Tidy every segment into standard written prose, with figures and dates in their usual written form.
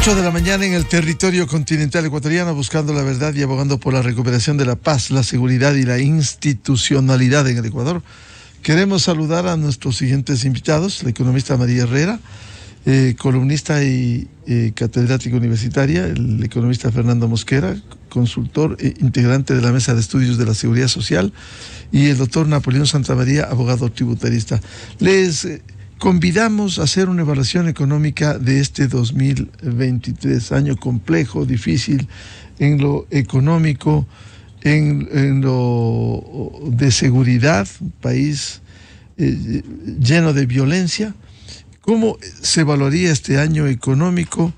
8 de la mañana en el territorio continental ecuatoriano, buscando la verdad y abogando por la recuperación de la paz, la seguridad y la institucionalidad en el Ecuador. Queremos saludar a nuestros siguientes invitados: la economista María Herrera, columnista y catedrática universitaria; el economista Fernando Mosquera, consultor e integrante de la Mesa de Estudios de la Seguridad Social; y el doctor Napoleón Santamaría, abogado tributarista. Les convidamos a hacer una evaluación económica de este 2023, año complejo, difícil en lo económico, en lo de seguridad, un país lleno de violencia. ¿Cómo se evaluaría este año económico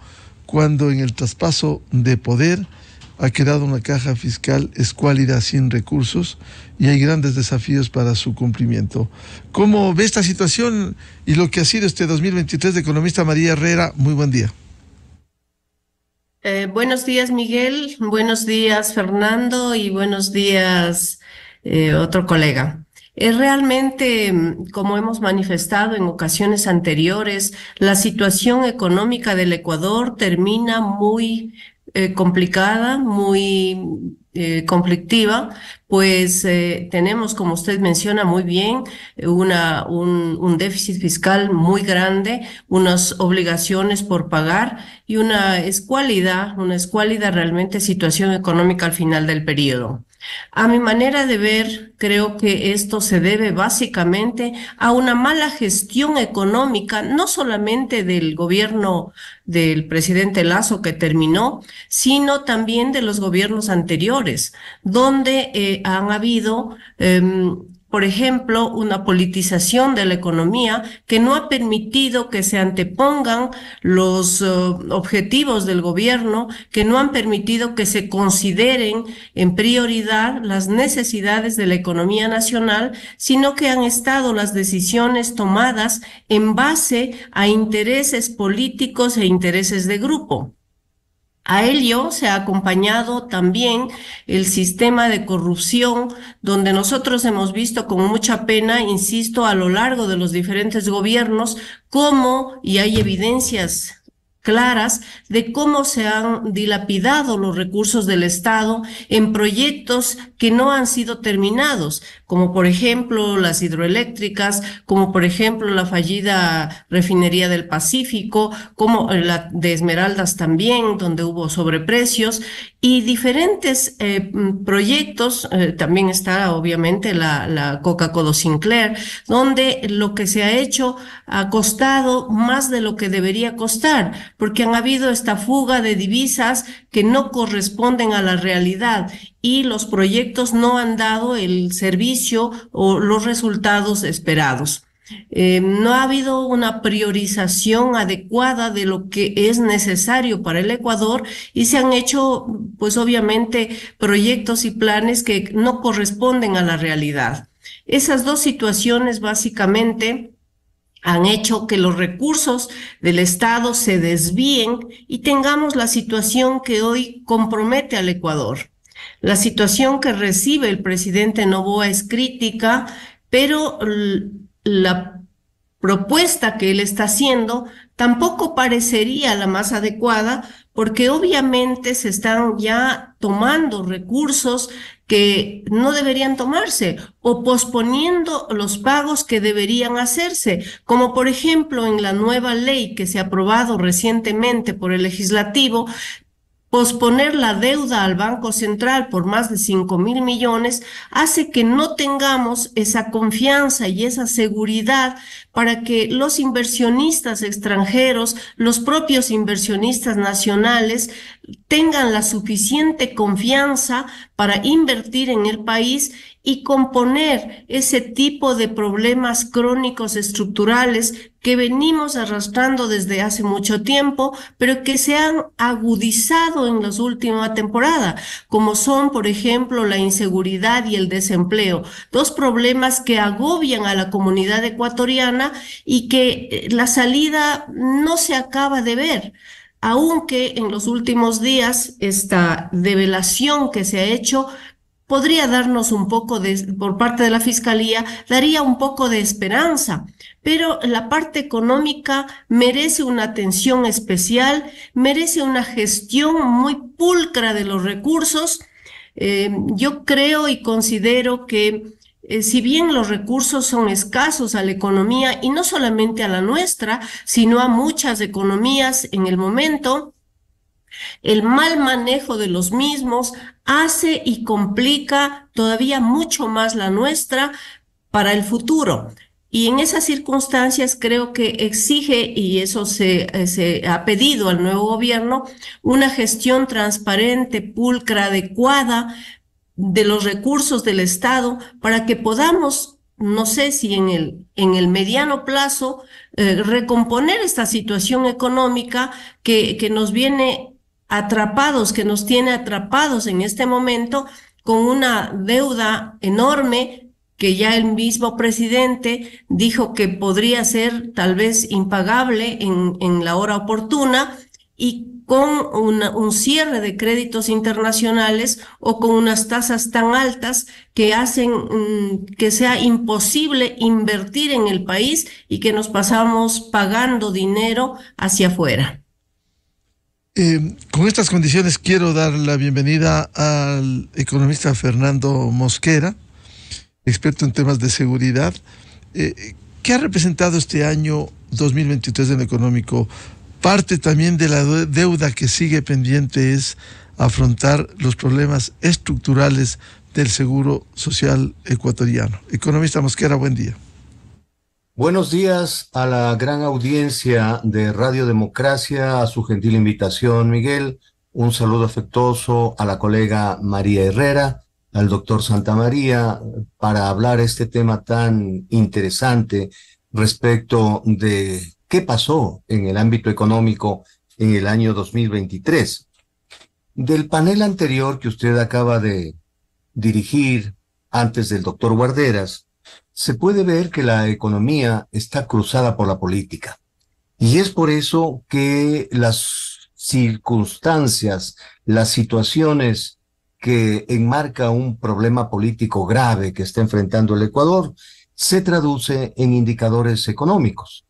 cuando en el traspaso de poder ha quedado una caja fiscal escuálida, sin recursos, y hay grandes desafíos para su cumplimiento? ¿Cómo ve esta situación y lo que ha sido este 2023 de economista María Herrera? Muy buen día. Buenos días, Miguel. Buenos días, Fernando. Y buenos días, otro colega. Realmente, como hemos manifestado en ocasiones anteriores, la situación económica del Ecuador termina muy complicada, muy conflictiva, pues tenemos, como usted menciona muy bien, un déficit fiscal muy grande, unas obligaciones por pagar y una escuálida realmente situación económica al final del periodo. A mi manera de ver, creo que esto se debe básicamente a una mala gestión económica, no solamente del gobierno del presidente Lasso, que terminó, sino también de los gobiernos anteriores, donde han habido por ejemplo, una politización de la economía que no ha permitido que se antepongan los objetivos del gobierno, que no han permitido que se consideren en prioridad las necesidades de la economía nacional, sino que han estado las decisiones tomadas en base a intereses políticos e intereses de grupo. A ello se ha acompañado también el sistema de corrupción, donde nosotros hemos visto con mucha pena, insisto, a lo largo de los diferentes gobiernos, cómo, y hay evidencias claras de cómo se han dilapidado los recursos del Estado en proyectos que no han sido terminados, como por ejemplo las hidroeléctricas, como por ejemplo la fallida refinería del Pacífico, como la de Esmeraldas también, donde hubo sobreprecios, y diferentes proyectos. También está obviamente la Coca-Cola Sinclair, donde lo que se ha hecho ha costado más de lo que debería costar, porque han habido esta fuga de divisas que no corresponden a la realidad y los proyectos no han dado el servicio o los resultados esperados. No ha habido una priorización adecuada de lo que es necesario para el Ecuador y se han hecho, pues obviamente, proyectos y planes que no corresponden a la realidad. Esas dos situaciones básicamente han hecho que los recursos del Estado se desvíen y tengamos la situación que hoy compromete al Ecuador. La situación que recibe el presidente Noboa es crítica, pero la propuesta que él está haciendo tampoco parecería la más adecuada, porque obviamente se están ya tomando recursos que no deberían tomarse o posponiendo los pagos que deberían hacerse, como por ejemplo en la nueva ley que se ha aprobado recientemente por el legislativo. Posponer la deuda al Banco Central por más de 5.000 millones hace que no tengamos esa confianza y esa seguridad para que los inversionistas extranjeros, los propios inversionistas nacionales, tengan la suficiente confianza para invertir en el país y componer ese tipo de problemas crónicos estructurales que venimos arrastrando desde hace mucho tiempo, pero que se han agudizado en la última temporada, como son, por ejemplo, la inseguridad y el desempleo, dos problemas que agobian a la comunidad ecuatoriana y que la salida no se acaba de ver. Aunque en los últimos días esta develación que se ha hecho podría darnos un poco por parte de la Fiscalía, daría un poco de esperanza, pero la parte económica merece una atención especial, merece una gestión muy pulcra de los recursos. Yo creo y considero que si bien los recursos son escasos a la economía, y no solamente a la nuestra, sino a muchas economías en el momento, el mal manejo de los mismos hace y complica todavía mucho más la nuestra para el futuro. Y en esas circunstancias creo que exige, y eso se ha pedido al nuevo gobierno, una gestión transparente, pulcra, adecuada de los recursos del Estado para que podamos, no sé si en el mediano plazo, recomponer esta situación económica que nos viene atrapados, que nos tiene atrapados en este momento con una deuda enorme que ya el mismo presidente dijo que podría ser tal vez impagable en la hora oportuna, y con un cierre de créditos internacionales o con unas tasas tan altas que hacen que sea imposible invertir en el país y que nos pasamos pagando dinero hacia afuera. Con estas condiciones quiero dar la bienvenida al economista Fernando Mosquera, experto en temas de seguridad. ¿Qué ha representado este año 2023 en lo económico? Parte también de la deuda que sigue pendiente es afrontar los problemas estructurales del Seguro Social ecuatoriano. Economista Mosquera, buen día. Buenos días a la gran audiencia de Radio Democracia, a su gentil invitación, Miguel. Un saludo afectuoso a la colega María Herrera, al doctor Santamaría, para hablar este tema tan interesante respecto de qué pasó en el ámbito económico en el año 2023. Del panel anterior que usted acaba de dirigir antes del doctor Guarderas, se puede ver que la economía está cruzada por la política. Y es por eso que las circunstancias, las situaciones que enmarca un problema político grave que está enfrentando el Ecuador, se traduce en indicadores económicos.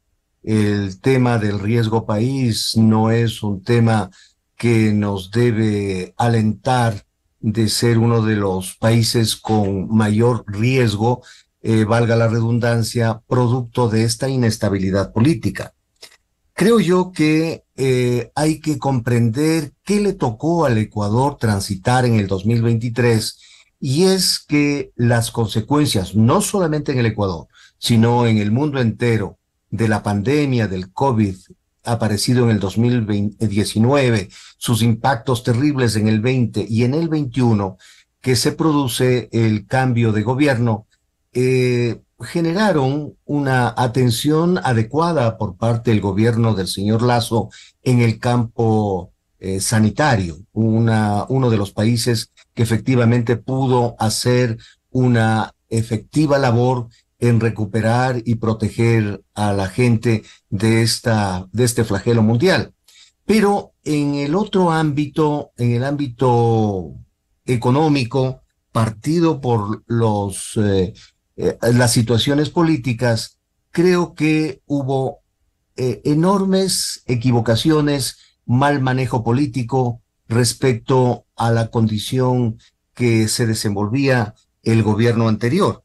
El tema del riesgo país no es un tema que nos debe alentar de ser uno de los países con mayor riesgo, valga la redundancia, producto de esta inestabilidad política. Creo yo que hay que comprender qué le tocó al Ecuador transitar en el 2023, y es que las consecuencias, no solamente en el Ecuador, sino en el mundo entero, de la pandemia del COVID aparecido en el 2019, sus impactos terribles en el 20 y en el 21, que se produce el cambio de gobierno, generaron una atención adecuada por parte del gobierno del señor Lasso en el campo sanitario, uno de los países que efectivamente pudo hacer una efectiva labor en recuperar y proteger a la gente de este flagelo mundial. Pero en el otro ámbito, en el ámbito económico, partido por las situaciones políticas, creo que hubo enormes equivocaciones, mal manejo político respecto a la condición que se desenvolvía el gobierno anterior.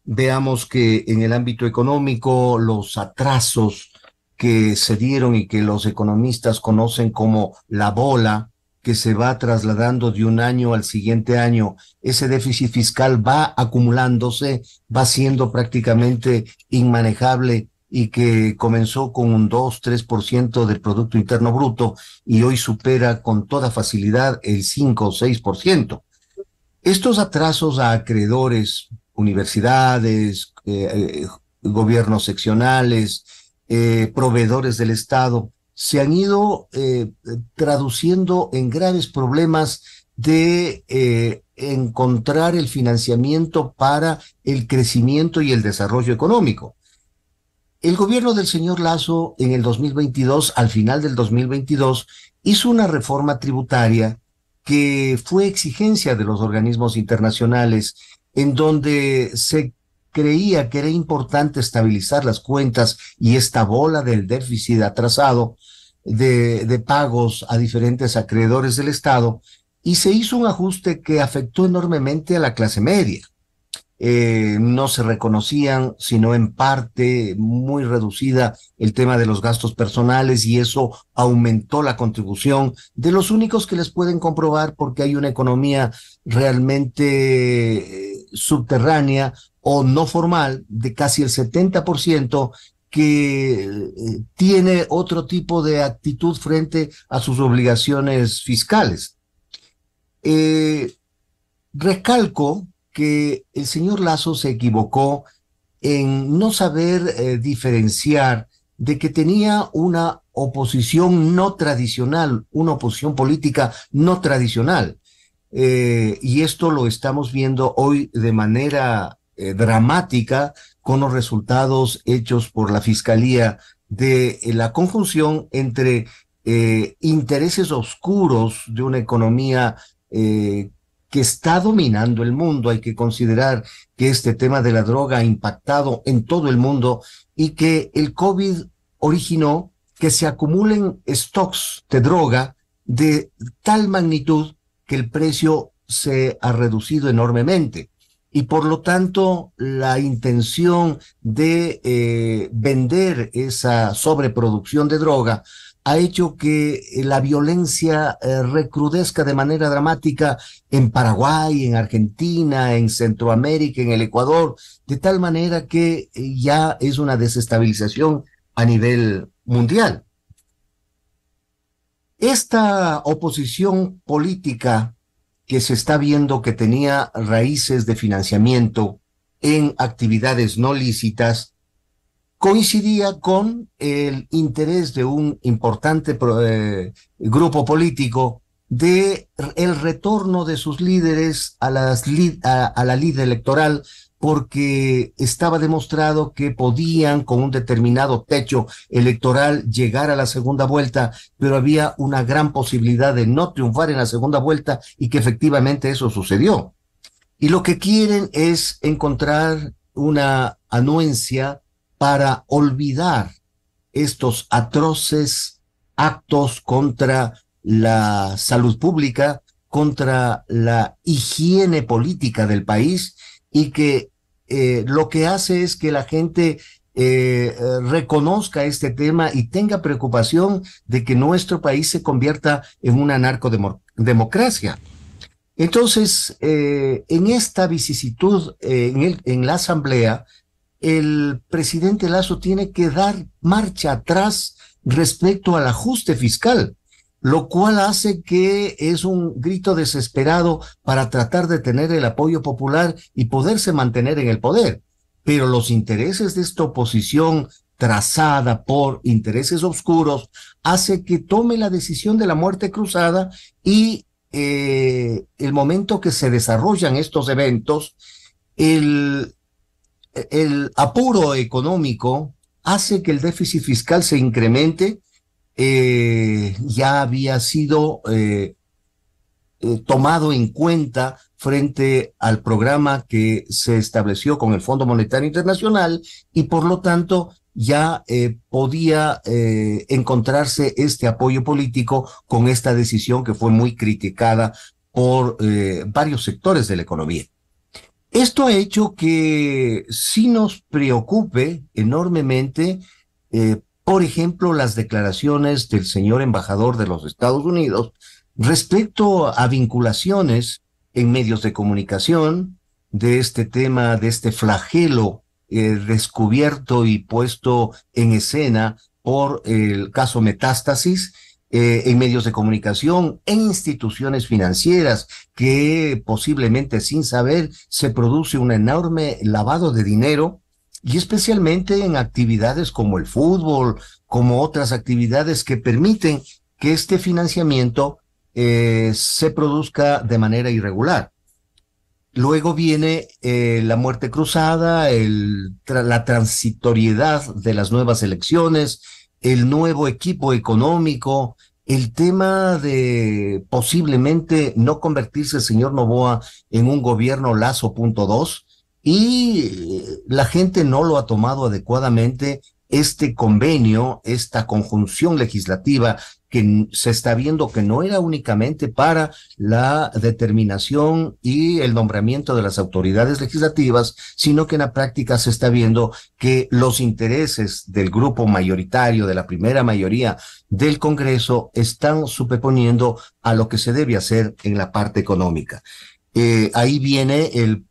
Veamos que en el ámbito económico los atrasos que se dieron y que los economistas conocen como la bola, que se va trasladando de un año al siguiente año, ese déficit fiscal va acumulándose, va siendo prácticamente inmanejable, y que comenzó con un 2-3% del Producto Interno Bruto y hoy supera con toda facilidad el 5 o 6%. Estos atrasos a acreedores, universidades, gobiernos seccionales, proveedores del Estado, se han ido traduciendo en graves problemas de encontrar el financiamiento para el crecimiento y el desarrollo económico. El gobierno del señor Lasso en el 2022, al final del 2022, hizo una reforma tributaria que fue exigencia de los organismos internacionales, en donde se creía que era importante estabilizar las cuentas y esta bola del déficit atrasado de pagos a diferentes acreedores del Estado, y se hizo un ajuste que afectó enormemente a la clase media. No se reconocían, sino en parte muy reducida, el tema de los gastos personales, y eso aumentó la contribución de los únicos que les pueden comprobar, porque hay una economía realmente subterránea o no formal de casi el 70%, que tiene otro tipo de actitud frente a sus obligaciones fiscales. Recalco que el señor Lasso se equivocó en no saber diferenciar de que tenía una oposición no tradicional, una oposición política no tradicional. Y esto lo estamos viendo hoy de manera dramática con los resultados hechos por la Fiscalía de la conjunción entre intereses oscuros de una economía que está dominando el mundo. Hay que considerar que este tema de la droga ha impactado en todo el mundo y que el COVID originó que se acumulen stocks de droga de tal magnitud que el precio se ha reducido enormemente. Y por lo tanto, la intención de vender esa sobreproducción de droga ha hecho que la violencia recrudezca de manera dramática en Paraguay, en Argentina, en Centroamérica, en el Ecuador, de tal manera que ya es una desestabilización a nivel mundial. Esta oposición política que se está viendo que tenía raíces de financiamiento en actividades no lícitas, coincidía con el interés de un importante grupo político de el retorno de sus líderes a la lid electoral, porque estaba demostrado que podían, con un determinado techo electoral, llegar a la segunda vuelta, pero había una gran posibilidad de no triunfar en la segunda vuelta, y que efectivamente eso sucedió. Y lo que quieren es encontrar una anuencia para olvidar estos atroces actos contra la salud pública, contra la higiene política del país, y que lo que hace es que la gente reconozca este tema y tenga preocupación de que nuestro país se convierta en una narcodemocracia. Entonces, en esta vicisitud en la Asamblea, el presidente Lasso tiene que dar marcha atrás respecto al ajuste fiscal, lo cual hace que es un grito desesperado para tratar de tener el apoyo popular y poderse mantener en el poder. Pero los intereses de esta oposición, trazada por intereses oscuros, hace que tome la decisión de la muerte cruzada, y el momento que se desarrollan estos eventos, el apuro económico hace que el déficit fiscal se incremente. Ya había sido tomado en cuenta frente al programa que se estableció con el Fondo Monetario Internacional, y por lo tanto ya podía encontrarse este apoyo político con esta decisión que fue muy criticada por varios sectores de la economía. Esto ha hecho que sí nos preocupe enormemente, por ejemplo, las declaraciones del señor embajador de los Estados Unidos respecto a vinculaciones en medios de comunicación de este tema, de este flagelo descubierto y puesto en escena por el caso Metástasis, en medios de comunicación, en instituciones financieras, que posiblemente sin saber se produce un enorme lavado de dinero, y especialmente en actividades como el fútbol, como otras actividades que permiten que este financiamiento se produzca de manera irregular. Luego viene la muerte cruzada, la transitoriedad de las nuevas elecciones, el nuevo equipo económico, el tema de posiblemente no convertirse, señor Noboa, en un gobierno Lazo.2, y la gente no lo ha tomado adecuadamente, este convenio, esta conjunción legislativa que se está viendo que no era únicamente para la determinación y el nombramiento de las autoridades legislativas, sino que en la práctica se está viendo que los intereses del grupo mayoritario, de la primera mayoría del Congreso, están superponiendo a lo que se debe hacer en la parte económica. Ahí viene el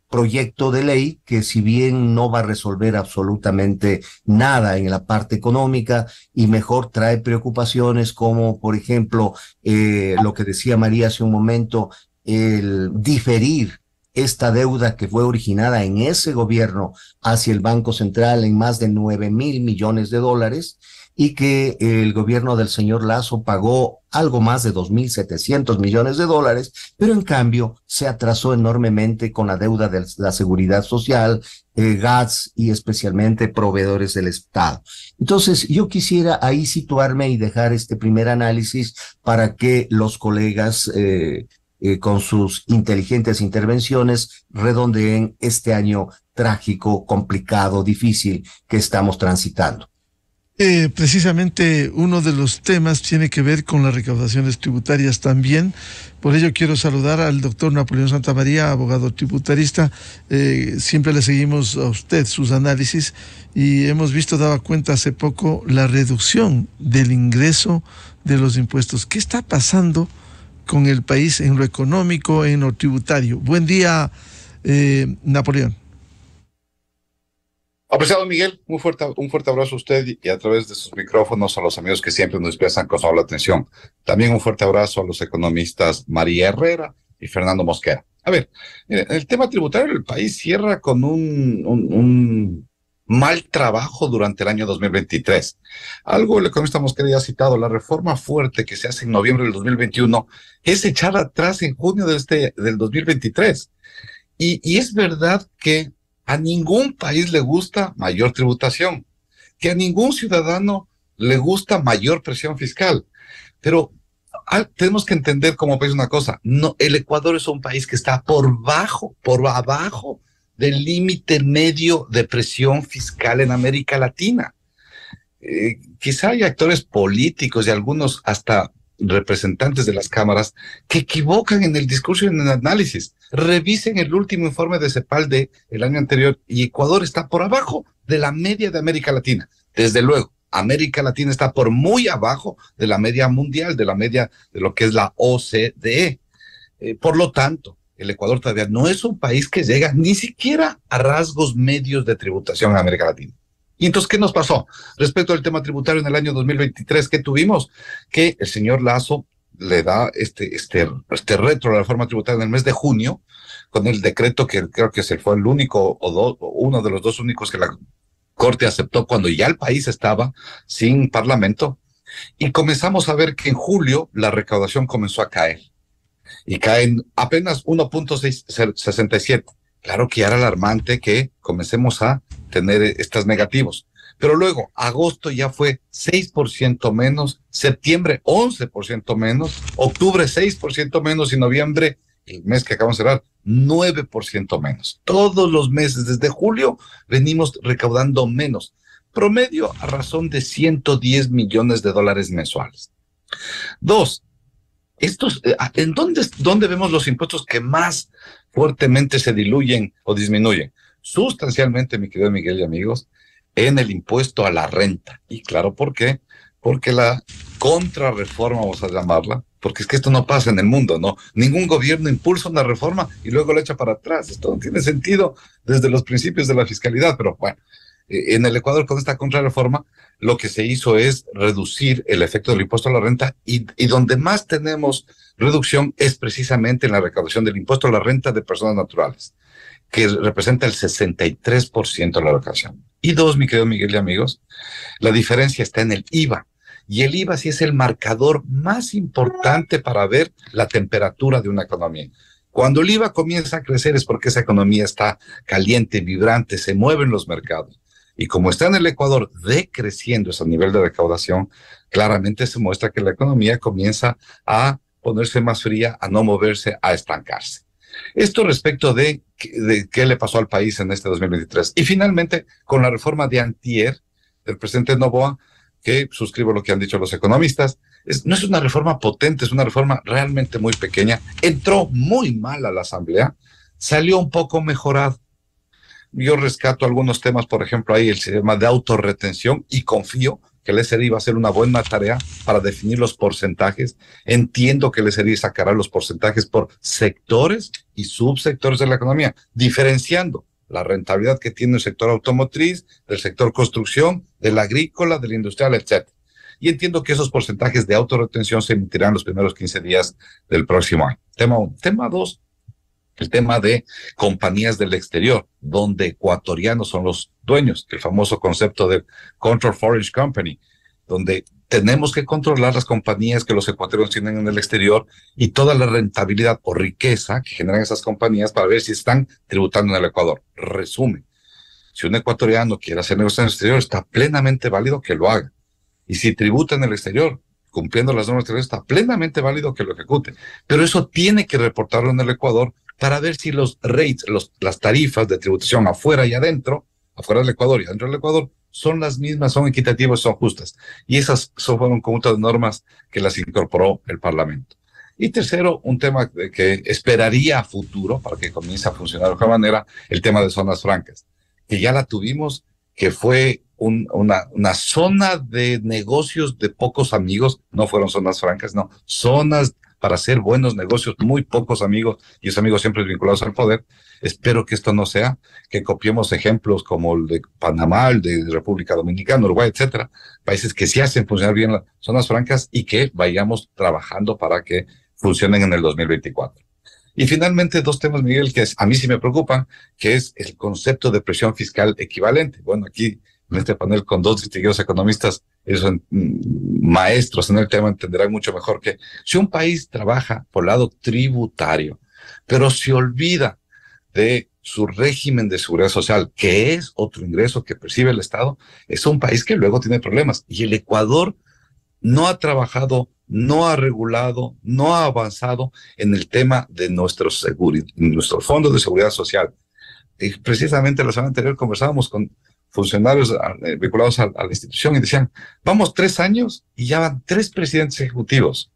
proyecto de ley que, si bien no va a resolver absolutamente nada en la parte económica y mejor trae preocupaciones como, por ejemplo, lo que decía María hace un momento, el diferir esta deuda que fue originada en ese gobierno hacia el Banco Central en más de 9,000 millones de dólares, y que el gobierno del señor Lazo pagó algo más de 2,700 millones de dólares, pero en cambio se atrasó enormemente con la deuda de la seguridad social, GATS y especialmente proveedores del Estado. Entonces, yo quisiera ahí situarme y dejar este primer análisis para que los colegas con sus inteligentes intervenciones redondeen este año trágico, complicado, difícil que estamos transitando. Precisamente uno de los temas tiene que ver con las recaudaciones tributarias también. Por ello quiero saludar al doctor Napoleón Santamaría, abogado tributarista. Siempre le seguimos a usted sus análisis y hemos visto, daba cuenta hace poco, la reducción del ingreso de los impuestos. ¿Qué está pasando con el país en lo económico, en lo tributario? Buen día, Napoleón. Apreciado Miguel, un fuerte abrazo a usted y a través de sus micrófonos a los amigos que siempre nos prestan con la atención. También un fuerte abrazo a los economistas María Herrera y Fernando Mosquera. A ver, el tema tributario del país cierra con un mal trabajo durante el año 2023. Algo el economista Mosquera ya ha citado: la reforma fuerte que se hace en noviembre del 2021 es echada atrás en junio del 2023. Y es verdad que a ningún país le gusta mayor tributación, que a ningún ciudadano le gusta mayor presión fiscal. Pero tenemos que entender como país una cosa: no, el Ecuador es un país que está por abajo del límite medio de presión fiscal en América Latina. Quizá hay actores políticos y algunos hasta representantes de las cámaras que equivocan en el discurso y en el análisis. Revisen el último informe de CEPAL del año anterior y Ecuador está por abajo de la media de América Latina. Desde luego, América Latina está por muy abajo de la media mundial, de la media de lo que es la OCDE. Por lo tanto, el Ecuador todavía no es un país que llega ni siquiera a rasgos medios de tributación en América Latina. Y entonces, ¿qué nos pasó? Respecto al tema tributario en el año 2023, ¿qué tuvimos? Que el señor Lazo le da este retro a la reforma tributaria en el mes de junio, con el decreto que creo que fue el único uno de los dos únicos que la Corte aceptó cuando ya el país estaba sin parlamento, y comenzamos a ver que en julio la recaudación comenzó a caer, y cae en apenas 1.67. Claro que ya era alarmante que comencemos a tener estos negativos. Pero luego, agosto ya fue 6% menos, septiembre 11% menos, octubre 6% menos y noviembre, el mes que acabamos de cerrar, 9% menos. Todos los meses, desde julio, venimos recaudando menos. Promedio a razón de 110 millones de dólares mensuales. Dos, ¿en dónde vemos los impuestos que más fuertemente se diluyen o disminuyen? Sustancialmente, mi querido Miguel y amigos, en el impuesto a la renta. Y claro, ¿por qué? Porque la contrarreforma, vamos a llamarla, porque es que esto no pasa en el mundo, ¿no? Ningún gobierno impulsa una reforma y luego la echa para atrás. Esto no tiene sentido desde los principios de la fiscalidad, pero bueno. En el Ecuador, con esta contrarreforma, lo que se hizo es reducir el efecto del impuesto a la renta, y donde más tenemos reducción es precisamente en la recaudación del impuesto a la renta de personas naturales, que representa el 63% de la recaudación. Y dos, mi querido Miguel y amigos, la diferencia está en el IVA. Y el IVA sí es el marcador más importante para ver la temperatura de una economía. Cuando el IVA comienza a crecer es porque esa economía está caliente, vibrante, se mueven los mercados. Y como está en el Ecuador decreciendo ese nivel de recaudación, claramente se muestra que la economía comienza a ponerse más fría, a no moverse, a estancarse. Esto respecto de qué le pasó al país en este 2023. Y finalmente, con la reforma de antier del presidente Noboa, que suscribo lo que han dicho los economistas, no es una reforma potente, es una reforma realmente muy pequeña. Entró muy mal a la Asamblea, salió un poco mejorado. Yo rescato algunos temas, por ejemplo, ahí el sistema de autorretención, y confío que el SRI va a hacer una buena tarea para definir los porcentajes. Entiendo que el SRI sacará los porcentajes por sectores y subsectores de la economía, diferenciando la rentabilidad que tiene el sector automotriz, del sector construcción, del agrícola, del industrial, etc. Y entiendo que esos porcentajes de autorretención se emitirán los primeros 15 días del próximo año. Tema 1. Tema 2. El tema de compañías del exterior, donde ecuatorianos son los dueños, el famoso concepto de Control Foreign Company, donde tenemos que controlar las compañías que los ecuatorianos tienen en el exterior y toda la rentabilidad o riqueza que generan esas compañías para ver si están tributando en el Ecuador. Resumen, si un ecuatoriano quiere hacer negocio en el exterior, está plenamente válido que lo haga. Y si tributa en el exterior, cumpliendo las normas exteriores, está plenamente válido que lo ejecute. Pero eso tiene que reportarlo en el Ecuador para ver si los rates, las tarifas de tributación afuera y adentro, afuera del Ecuador y adentro del Ecuador, son las mismas, son equitativas, son justas. Y esas fueron un conjunto de normas que las incorporó el Parlamento. Y tercero, un tema que esperaría a futuro para que comience a funcionar de otra manera, el tema de zonas francas, que ya la tuvimos, que fue una zona de negocios de pocos amigos, no fueron zonas francas, no, zonas para hacer buenos negocios, muy pocos amigos, y esos amigos siempre vinculados al poder. Espero que esto no sea, que copiemos ejemplos como el de Panamá, el de República Dominicana, Uruguay, etcétera, países que sí hacen funcionar bien las zonas francas y que vayamos trabajando para que funcionen en el 2024. Y finalmente, dos temas, Miguel, que a mí sí me preocupan, que es el concepto de presión fiscal equivalente. Bueno, aquí en este panel con dos distinguidos economistas, ellos son maestros en el tema, entenderán mucho mejor que si un país trabaja por el lado tributario, pero se olvida de su régimen de seguridad social, que es otro ingreso que percibe el Estado, es un país que luego tiene problemas. Y el Ecuador no ha trabajado, no ha regulado, no ha avanzado en el tema de nuestros fondos de seguridad social. Y precisamente la semana anterior conversábamos con funcionarios vinculados a la institución y decían, vamos 3 años y ya van 3 presidentes ejecutivos.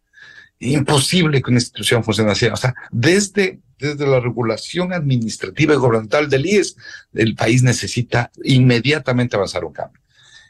Imposible que una institución funcione así. O sea, desde la regulación administrativa y gubernamental del IES, el país necesita inmediatamente avanzar un cambio.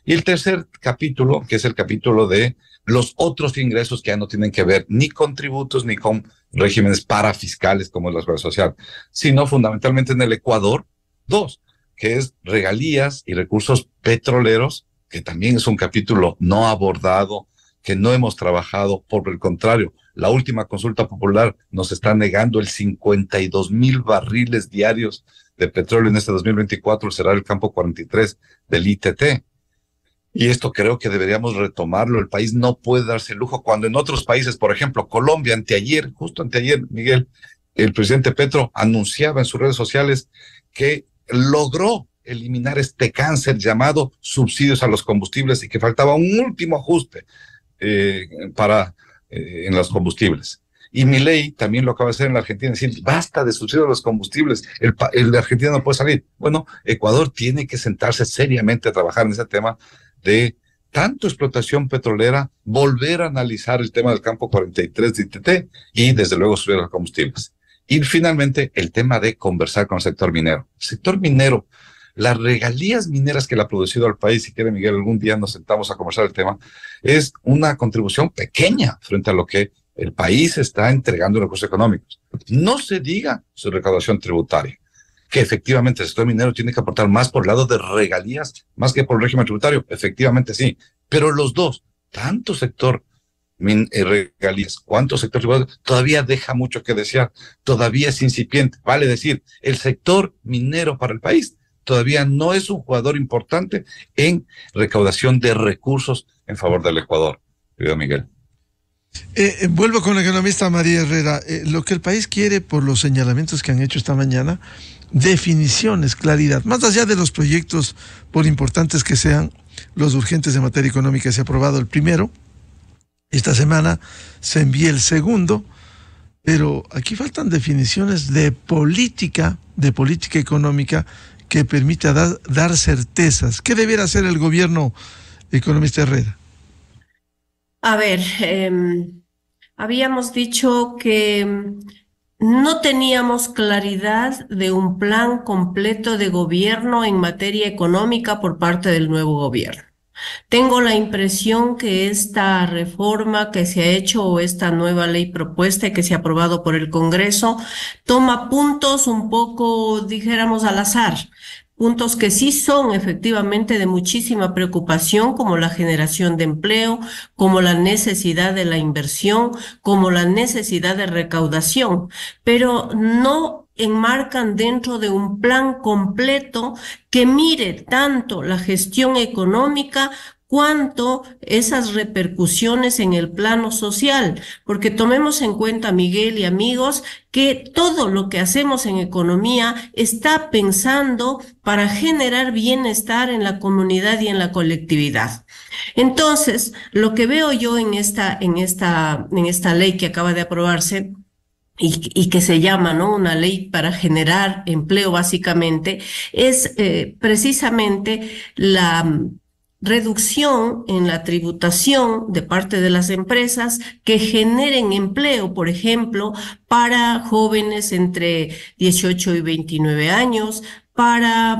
Y el tercer capítulo, que es el capítulo de los otros ingresos que ya no tienen que ver ni con tributos ni con regímenes parafiscales como es la seguridad social, sino fundamentalmente en el Ecuador, 2, que es regalías y recursos petroleros, que también es un capítulo no abordado, que no hemos trabajado. Por el contrario, la última consulta popular nos está negando el 52,000 barriles diarios de petróleo en este 2024, será el campo 43 del ITT. Y esto creo que deberíamos retomarlo. El país no puede darse el lujo cuando en otros países, por ejemplo, Colombia, justo anteayer, Miguel, el presidente Petro anunciaba en sus redes sociales que logró eliminar este cáncer llamado subsidios a los combustibles y que faltaba un último ajuste en los combustibles. Y Milei también lo acaba de hacer en la Argentina, decir, basta de subsidios a los combustibles, el de Argentina no puede salir. Bueno, Ecuador tiene que sentarse seriamente a trabajar en ese tema de tanto explotación petrolera, volver a analizar el tema del campo 43 de ITT y desde luego subir los combustibles. Y finalmente el tema de conversar con el sector minero. El sector minero, las regalías mineras que le ha producido al país, si quiere Miguel, algún día nos sentamos a conversar el tema, es una contribución pequeña frente a lo que el país está entregando en recursos económicos. No se diga su recaudación tributaria, que efectivamente el sector minero tiene que aportar más por el lado de regalías, más que por el régimen tributario, efectivamente sí, pero los dos, tanto sector regalías cuanto sector tributario, todavía deja mucho que desear, todavía es incipiente. Vale decir, el sector minero para el país todavía no es un jugador importante en recaudación de recursos en favor del Ecuador, querido Miguel. Vuelvo con la economista María Herrera. Lo que el país quiere, por los señalamientos que han hecho esta mañana, definiciones, claridad, más allá de los proyectos, por importantes que sean, los urgentes en materia económica. Se ha aprobado el primero, esta semana se envía el segundo, pero aquí faltan definiciones de política económica que permita dar certezas. ¿Qué debiera hacer el gobierno, economista Herrera? A ver, habíamos dicho que no teníamos claridad de un plan completo de gobierno en materia económica por parte del nuevo gobierno. Tengo la impresión que esta reforma que se ha hecho o esta nueva ley propuesta y que se ha aprobado por el Congreso toma puntos un poco, dijéramos, al azar. Puntos que sí son efectivamente de muchísima preocupación, como la generación de empleo, como la necesidad de la inversión, como la necesidad de recaudación, pero no enmarcan dentro de un plan completo que mire tanto la gestión económica cuanto esas repercusiones en el plano social, porque tomemos en cuenta, Miguel y amigos, que todo lo que hacemos en economía está pensando para generar bienestar en la comunidad y en la colectividad. Entonces, lo que veo yo en esta ley que acaba de aprobarse, y que se llama, ¿no?, una ley para generar empleo básicamente, es precisamente la reducción en la tributación de parte de las empresas que generen empleo, por ejemplo, para jóvenes entre 18 y 29 años, para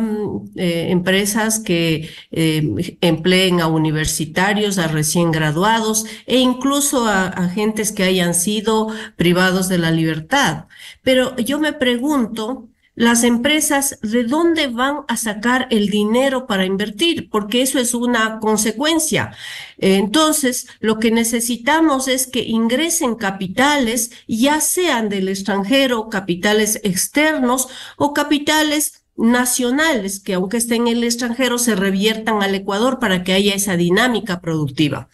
empresas que empleen a universitarios, a recién graduados e incluso a agentes que hayan sido privados de la libertad. Pero yo me pregunto, las empresas, ¿de dónde van a sacar el dinero para invertir? Porque eso es una consecuencia. Entonces, lo que necesitamos es que ingresen capitales, ya sean del extranjero, capitales externos o capitales nacionales, que aunque estén en el extranjero, se reviertan al Ecuador para que haya esa dinámica productiva.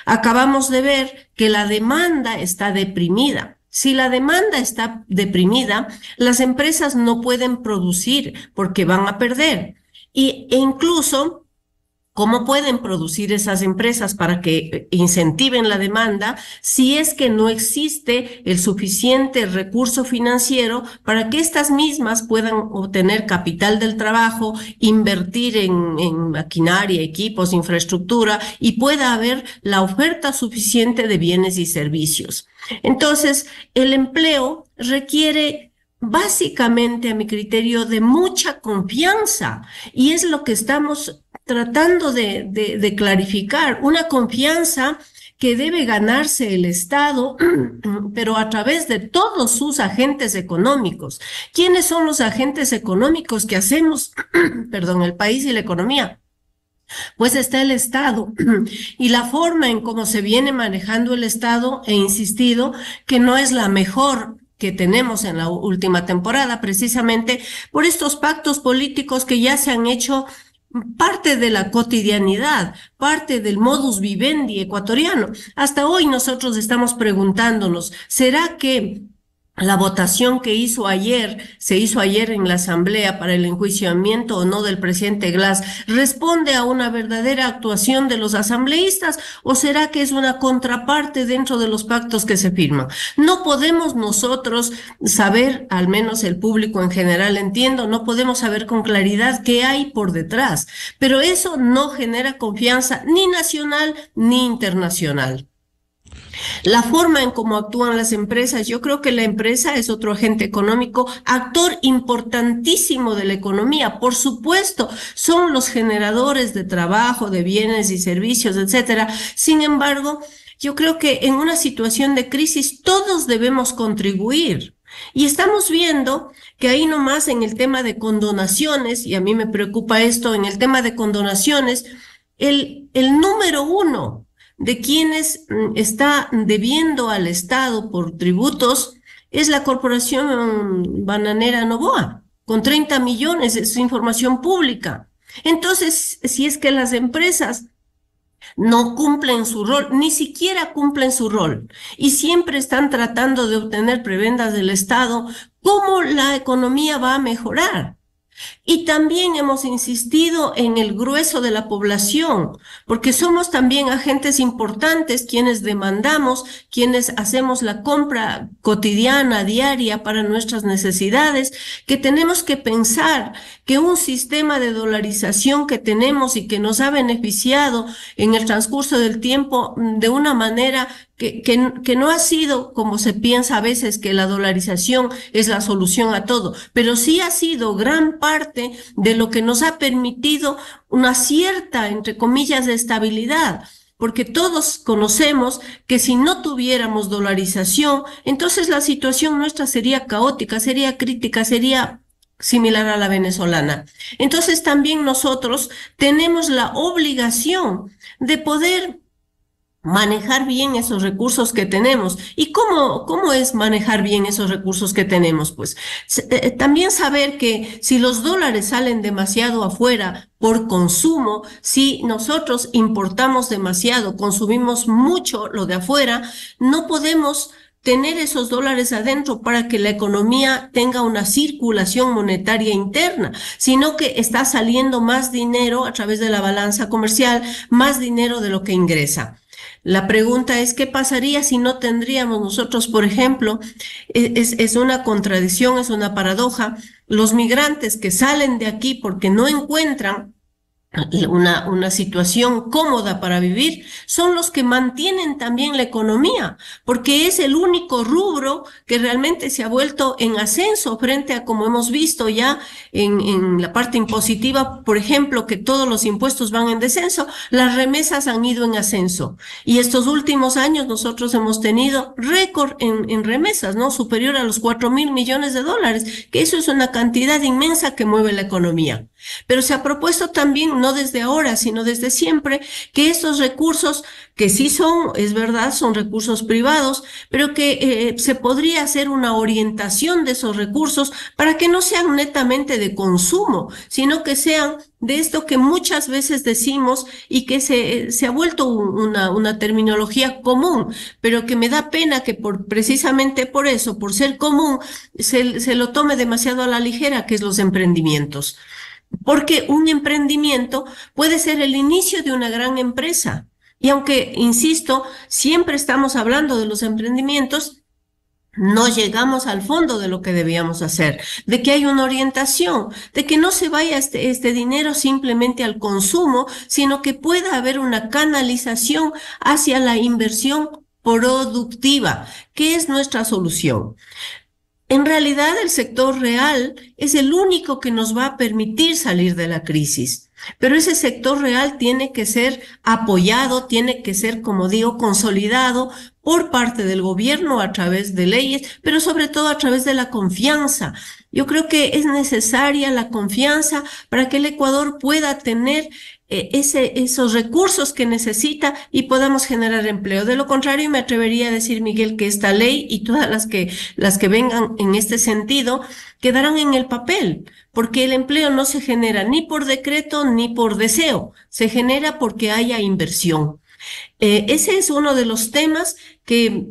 Acabamos de ver que la demanda está deprimida. Si la demanda está deprimida, las empresas no pueden producir porque van a perder. E incluso, ¿cómo pueden producir esas empresas para que incentiven la demanda si es que no existe el suficiente recurso financiero para que estas mismas puedan obtener capital del trabajo, invertir en maquinaria, equipos, infraestructura y pueda haber la oferta suficiente de bienes y servicios? Entonces, el empleo requiere básicamente, a mi criterio, de mucha confianza y es lo que estamos tratando de clarificar, una confianza que debe ganarse el Estado, pero a través de todos sus agentes económicos. ¿Quiénes son los agentes económicos que hacemos, el país y la economía? Pues está el Estado y la forma en cómo se viene manejando el Estado, he insistido que no es la mejor que tenemos en la última temporada, precisamente por estos pactos políticos que ya se han hecho parte de la cotidianidad, parte del modus vivendi ecuatoriano. Hasta hoy nosotros estamos preguntándonos, ¿será que la votación que se hizo ayer en la Asamblea para el enjuiciamiento o no del presidente Glass, responde a una verdadera actuación de los asambleístas o será que es una contraparte dentro de los pactos que se firman? No podemos nosotros saber, al menos el público en general entiendo, no podemos saber con claridad qué hay por detrás, pero eso no genera confianza ni nacional ni internacional. La forma en cómo actúan las empresas, yo creo que la empresa es otro agente económico, actor importantísimo de la economía. Por supuesto, son los generadores de trabajo, de bienes y servicios, etcétera. Sin embargo, yo creo que en una situación de crisis todos debemos contribuir. Y estamos viendo que ahí nomás en el tema de condonaciones, y a mí me preocupa esto, en el tema de condonaciones, el número uno de quienes está debiendo al Estado por tributos es la Corporación Bananera Noboa, con 30 millones, es información pública. Entonces, si es que las empresas No cumplen su rol, ni siquiera cumplen su rol, y siempre están tratando de obtener prebendas del Estado. ¿Cómo la economía va a mejorar? Y también hemos insistido en el grueso de la población, porque somos también agentes importantes quienes demandamos, quienes hacemos la compra cotidiana, diaria para nuestras necesidades, que tenemos que pensar que un sistema de dolarización que tenemos y que nos ha beneficiado en el transcurso del tiempo de una manera que no ha sido como se piensa a veces, que la dolarización es la solución a todo, pero sí ha sido gran parte de lo que nos ha permitido una cierta, entre comillas, de estabilidad. Porque todos conocemos que si no tuviéramos dolarización, entonces la situación nuestra sería caótica, sería crítica, sería similar a la venezolana. Entonces también nosotros tenemos la obligación de poder manejar bien esos recursos que tenemos. ¿Y cómo es manejar bien esos recursos que tenemos? Pues también saber que si los dólares salen demasiado afuera por consumo, si nosotros importamos demasiado, consumimos mucho lo de afuera, no podemos tener esos dólares adentro para que la economía tenga una circulación monetaria interna, sino que está saliendo más dinero a través de la balanza comercial, más dinero de lo que ingresa. La pregunta es, ¿qué pasaría si no tendríamos nosotros, por ejemplo, es una contradicción, es una paradoja, los migrantes que salen de aquí porque no encuentran una situación cómoda para vivir, son los que mantienen también la economía, porque es el único rubro que realmente se ha vuelto en ascenso frente a, como hemos visto ya en la parte impositiva, por ejemplo, que todos los impuestos van en descenso, las remesas han ido en ascenso. Y estos últimos años nosotros hemos tenido récord en remesas, ¿no? Superior a los 4.000 millones de dólares, que eso es una cantidad inmensa que mueve la economía. Pero se ha propuesto también, no desde ahora, sino desde siempre, que estos recursos, que sí son, es verdad, son recursos privados, pero que se podría hacer una orientación de esos recursos para que no sean netamente de consumo, sino que sean de esto que muchas veces decimos y que se ha vuelto una terminología común, pero que me da pena que precisamente por eso, por ser común, se lo tome demasiado a la ligera, que es los emprendimientos. Porque un emprendimiento puede ser el inicio de una gran empresa. Y aunque, insisto, siempre estamos hablando de los emprendimientos, no llegamos al fondo de lo que debíamos hacer, de que hay una orientación, de que no se vaya este dinero simplemente al consumo, sino que pueda haber una canalización hacia la inversión productiva, que es nuestra solución. En realidad, el sector real es el único que nos va a permitir salir de la crisis. Pero ese sector real tiene que ser apoyado, tiene que ser, como digo, consolidado por parte del gobierno a través de leyes, pero sobre todo a través de la confianza. Yo creo que es necesaria la confianza para que el Ecuador pueda tener esos recursos que necesita y podamos generar empleo. De lo contrario, me atrevería a decir, Miguel, que esta ley y todas las que vengan en este sentido quedarán en el papel, porque el empleo no se genera ni por decreto ni por deseo, se genera porque haya inversión. Ese es uno de los temas que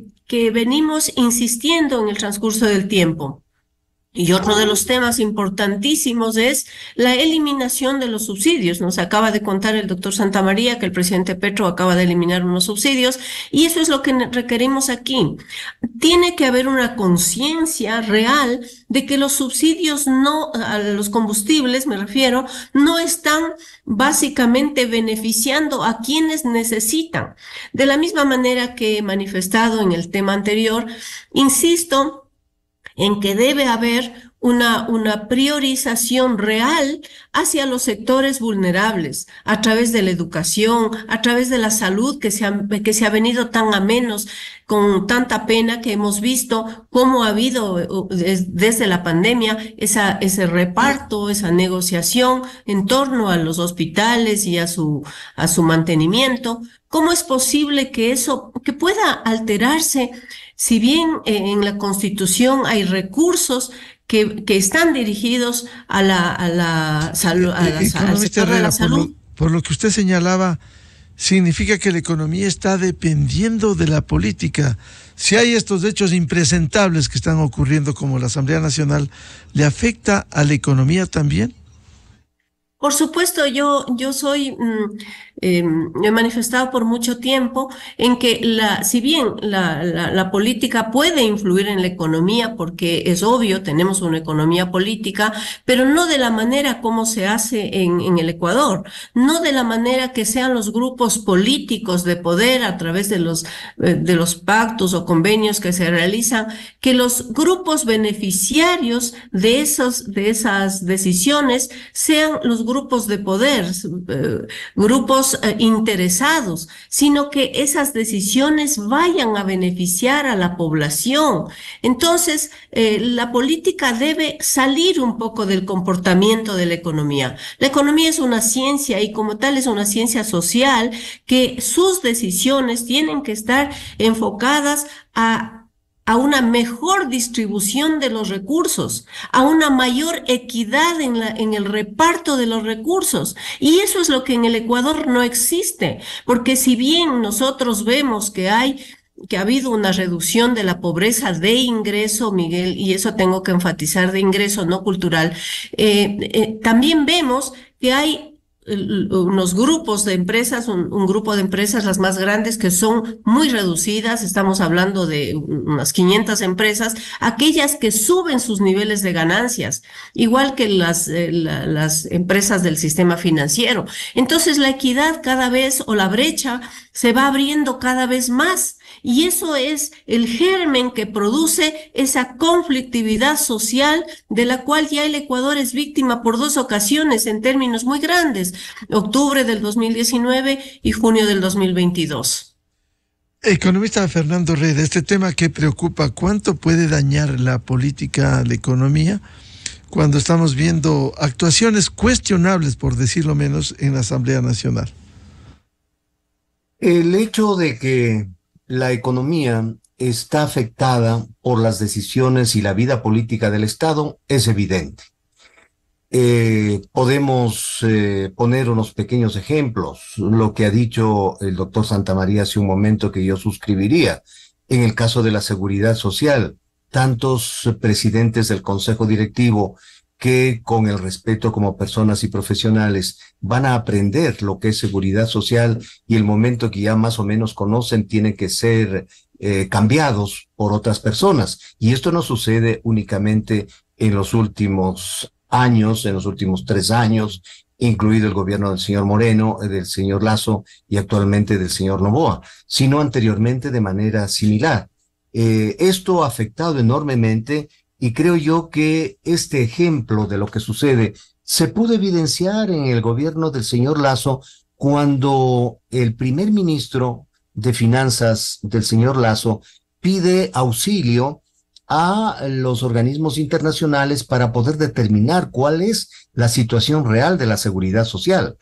venimos insistiendo en el transcurso del tiempo. Y otro de los temas importantísimos es la eliminación de los subsidios. Nos acaba de contar el doctor Santamaría que el presidente Petro acaba de eliminar unos subsidios y eso es lo que requerimos aquí. Tiene que haber una conciencia real de que los subsidios a los combustibles, me refiero, no están básicamente beneficiando a quienes necesitan. De la misma manera que he manifestado en el tema anterior, insisto en que debe haber una priorización real hacia los sectores vulnerables, a través de la educación, a través de la salud que se ha venido tan a menos, con tanta pena que hemos visto cómo ha habido desde la pandemia ese reparto, esa negociación en torno a los hospitales y a su mantenimiento. ¿Cómo es posible que que pueda alterarse? Si bien en la Constitución hay recursos que están dirigidos al sector de la salud. Por lo que usted señalaba, significa que la economía está dependiendo de la política. Si hay estos hechos impresentables que están ocurriendo como la Asamblea Nacional, ¿le afecta a la economía también? Por supuesto, yo soy, he manifestado por mucho tiempo en que si bien la política puede influir en la economía, porque es obvio, tenemos una economía política, pero no de la manera como se hace en el Ecuador, no de la manera que sean los grupos políticos de poder a través de los pactos o convenios que se realizan, que los grupos beneficiarios de esas decisiones sean los grupos de poder, grupos interesados, sino que esas decisiones vayan a beneficiar a la población. Entonces, la política debe salir un poco del comportamiento de la economía. La economía es una ciencia y como tal es una ciencia social que sus decisiones tienen que estar enfocadas a una mejor distribución de los recursos, a una mayor equidad en el reparto de los recursos. Y eso es lo que en el Ecuador no existe, porque si bien nosotros vemos que ha habido una reducción de la pobreza de ingreso, Miguel, y eso tengo que enfatizar, de ingreso no cultural, también vemos que hay unos grupos de empresas, un grupo de empresas, las más grandes, que son muy reducidas, estamos hablando de unas 500 empresas, aquellas que suben sus niveles de ganancias, igual que las empresas del sistema financiero. Entonces la equidad cada vez, o la brecha, se va abriendo cada vez más. Y eso es el germen que produce esa conflictividad social de la cual ya el Ecuador es víctima por 2 ocasiones en términos muy grandes, octubre del 2019 y junio del 2022. Economista Fernando Rey, de este tema que preocupa, ¿cuánto puede dañar la política, la economía, cuando estamos viendo actuaciones cuestionables, por decirlo menos, en la Asamblea Nacional? El hecho de que la economía está afectada por las decisiones y la vida política del Estado es evidente. Podemos poner unos pequeños ejemplos, lo que ha dicho el doctor Santamaría hace un momento que yo suscribiría. En el caso de la seguridad social, tantos presidentes del Consejo Directivo que con el respeto como personas y profesionales van a aprender lo que es seguridad social y el momento que ya más o menos conocen tienen que ser cambiados por otras personas. Y esto no sucede únicamente en los últimos años, en los últimos 3 años, incluido el gobierno del señor Moreno, del señor Lasso y actualmente del señor Noboa, sino anteriormente de manera similar. Esto ha afectado enormemente. Y creo yo que este ejemplo de lo que sucede se pudo evidenciar en el gobierno del señor Lasso cuando el primer ministro de Finanzas del señor Lasso pide auxilio a los organismos internacionales para poder determinar cuál es la situación real de la seguridad social.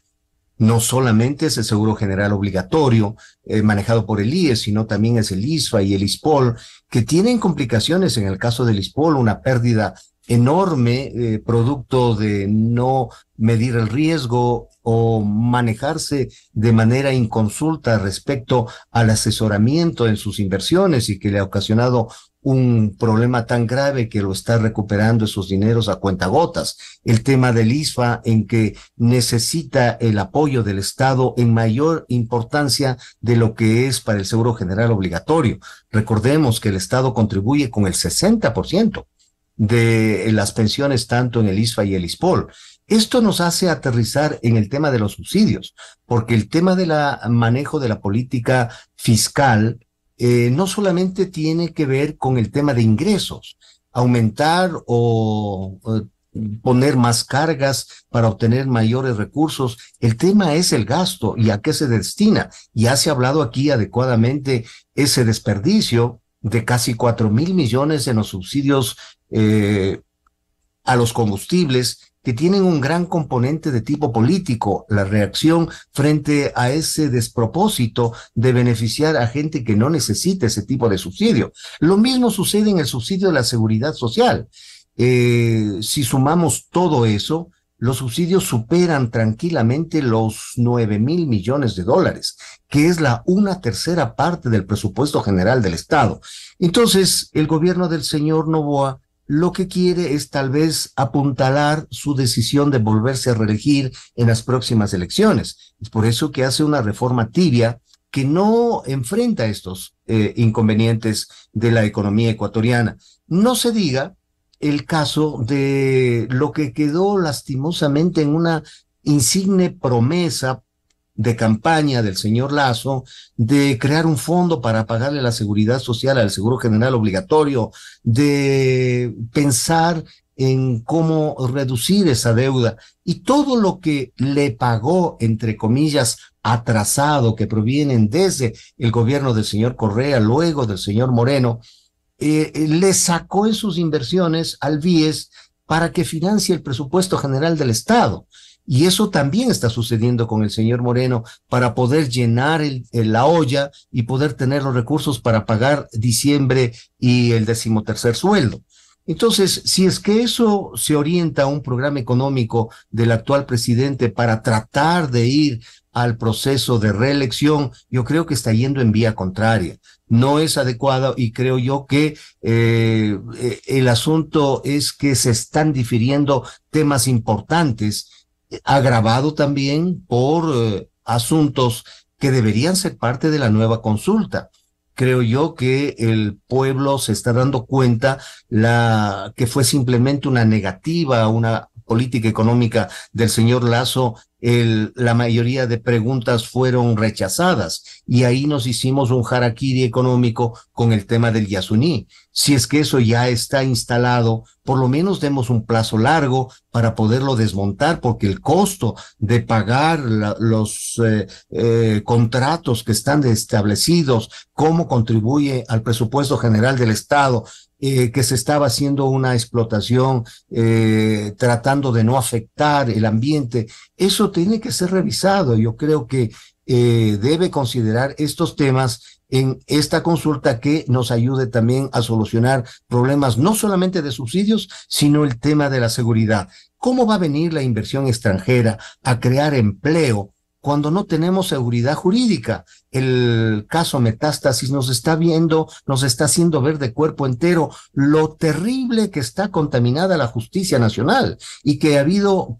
No solamente es el seguro general obligatorio manejado por el IES, sino también es el ISFA y el ISPOL, que tienen complicaciones. En el caso del ISPOL, una pérdida enorme producto de no medir el riesgo o manejarse de manera inconsulta respecto al asesoramiento en sus inversiones y que le ha ocasionado un problema tan grave que lo está recuperando esos dineros a cuentagotas. El tema del ISFA, en que necesita el apoyo del Estado en mayor importancia de lo que es para el seguro general obligatorio. Recordemos que el Estado contribuye con el 60% de las pensiones tanto en el ISFA y el ISPOL. Esto nos hace aterrizar en el tema de los subsidios, porque el tema del manejo de la política fiscal no solamente tiene que ver con el tema de ingresos, aumentar o poner más cargas para obtener mayores recursos. El tema es el gasto y a qué se destina. Ya se ha hablado aquí adecuadamente ese desperdicio de casi 4.000 millones en los subsidios a los combustibles, que tienen un gran componente de tipo político, la reacción frente a ese despropósito de beneficiar a gente que no necesita ese tipo de subsidio. Lo mismo sucede en el subsidio de la seguridad social. Si sumamos todo eso, los subsidios superan tranquilamente los 9.000 millones de dólares, que es la 1/3 parte del presupuesto general del Estado. Entonces, el gobierno del señor Noboa lo que quiere es tal vez apuntalar su decisión de volverse a reelegir en las próximas elecciones. Es por eso que hace una reforma tibia que no enfrenta estos inconvenientes de la economía ecuatoriana. No se diga el caso de lo que quedó lastimosamente en una insigne promesa de campaña del señor Lasso de crear un fondo para pagarle la seguridad social al Seguro General obligatorio, de pensar en cómo reducir esa deuda y todo lo que le pagó, entre comillas, atrasado, que provienen desde el gobierno del señor Correa, luego del señor Moreno, le sacó en sus inversiones al BIES para que financie el presupuesto general del Estado. Y eso también está sucediendo con el señor Moreno para poder llenar la olla y poder tener los recursos para pagar diciembre y el 13º sueldo. Entonces, si es que eso se orienta a un programa económico del actual presidente para tratar de ir al proceso de reelección, yo creo que está yendo en vía contraria. No es adecuado y creo yo que el asunto es que se están difiriendo temas importantes, agravado también por asuntos que deberían ser parte de la nueva consulta. Creo yo que el pueblo se está dando cuenta que fue simplemente una negativa a una política económica del señor Lasso. La mayoría de preguntas fueron rechazadas y ahí nos hicimos un harakiri económico con el tema del Yasuní. Si es que eso ya está instalado, por lo menos demos un plazo largo para poderlo desmontar, porque el costo de pagar los contratos que están establecidos, cómo contribuye al presupuesto general del Estado, que se estaba haciendo una explotación tratando de no afectar el ambiente, eso tiene que ser revisado. Yo creo que debe considerar estos temas en esta consulta que nos ayude también a solucionar problemas no solamente de subsidios, sino el tema de la seguridad. ¿Cómo va a venir la inversión extranjera a crear empleo cuando no tenemos seguridad jurídica? El caso Metástasis nos está haciendo ver de cuerpo entero lo terrible que está contaminada la justicia nacional y que ha habido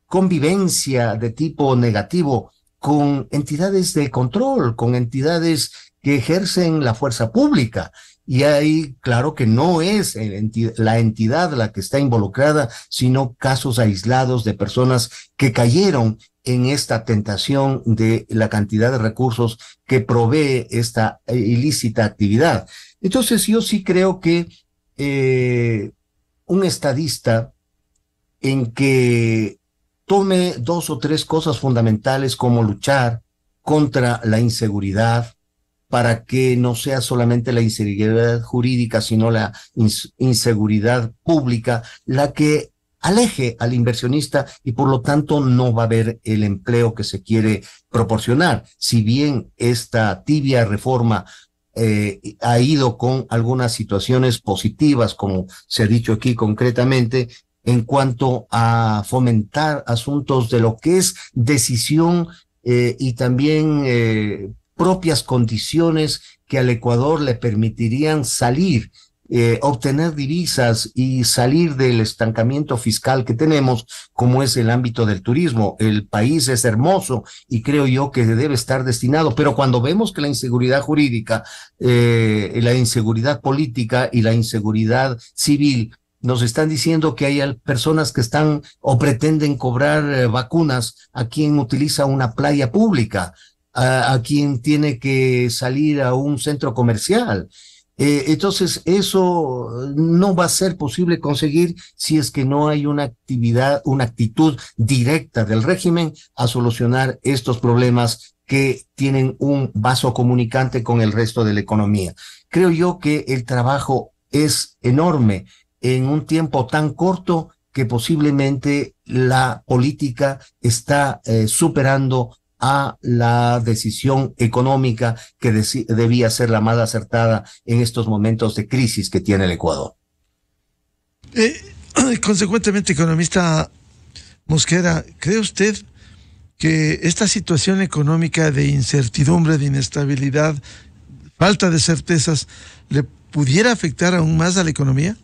convivencia de tipo negativo con entidades de control, con entidades que ejercen la fuerza pública. Y ahí, claro que no es la entidad la que está involucrada, sino casos aislados de personas que cayeron en esta tentación de la cantidad de recursos que provee esta ilícita actividad. Entonces, yo sí creo que un estadista en que tome 2 o 3 cosas fundamentales como luchar contra la inseguridad, para que no sea solamente la inseguridad jurídica, sino la inseguridad pública, la que aleje al inversionista y por lo tanto no va a haber el empleo que se quiere proporcionar. Si bien esta tibia reforma ha ido con algunas situaciones positivas, como se ha dicho aquí concretamente, en cuanto a fomentar asuntos de lo que es decisión y también propias condiciones que al Ecuador le permitirían salir, obtener divisas y salir del estancamiento fiscal que tenemos, como es el ámbito del turismo. El país es hermoso y creo yo que debe estar destinado, pero cuando vemos que la inseguridad jurídica, la inseguridad política y la inseguridad civil nos están diciendo que hay personas que están o pretenden cobrar vacunas a quien utiliza una playa pública, a quien tiene que salir a un centro comercial. Entonces, eso no va a ser posible conseguir si es que no hay una actitud directa del régimen a solucionar estos problemas que tienen un vaso comunicante con el resto de la economía. Creo yo que el trabajo es enorme en un tiempo tan corto que posiblemente la política está superando a la decisión económica que debía ser la más acertada en estos momentos de crisis que tiene el Ecuador. Consecuentemente, economista Mosquera, ¿cree usted que esta situación económica de incertidumbre, de inestabilidad, falta de certezas, le pudiera afectar aún más a la economía?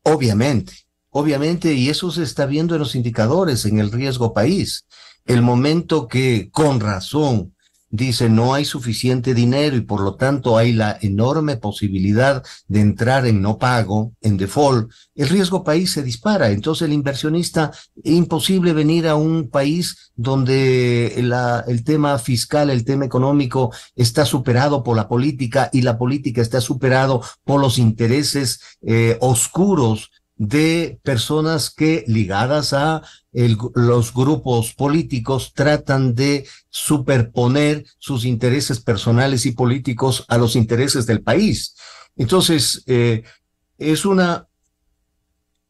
Obviamente, y eso se está viendo en los indicadores, en el riesgo país. El momento que, con razón, dice no hay suficiente dinero y por lo tanto hay la enorme posibilidad de entrar en no pago, en default, el riesgo país se dispara. Entonces el inversionista, imposible venir a un país donde el tema fiscal, el tema económico está superado por la política y la política está superado por los intereses oscuros de personas que, ligadas a los grupos políticos, tratan de superponer sus intereses personales y políticos a los intereses del país. Entonces, es una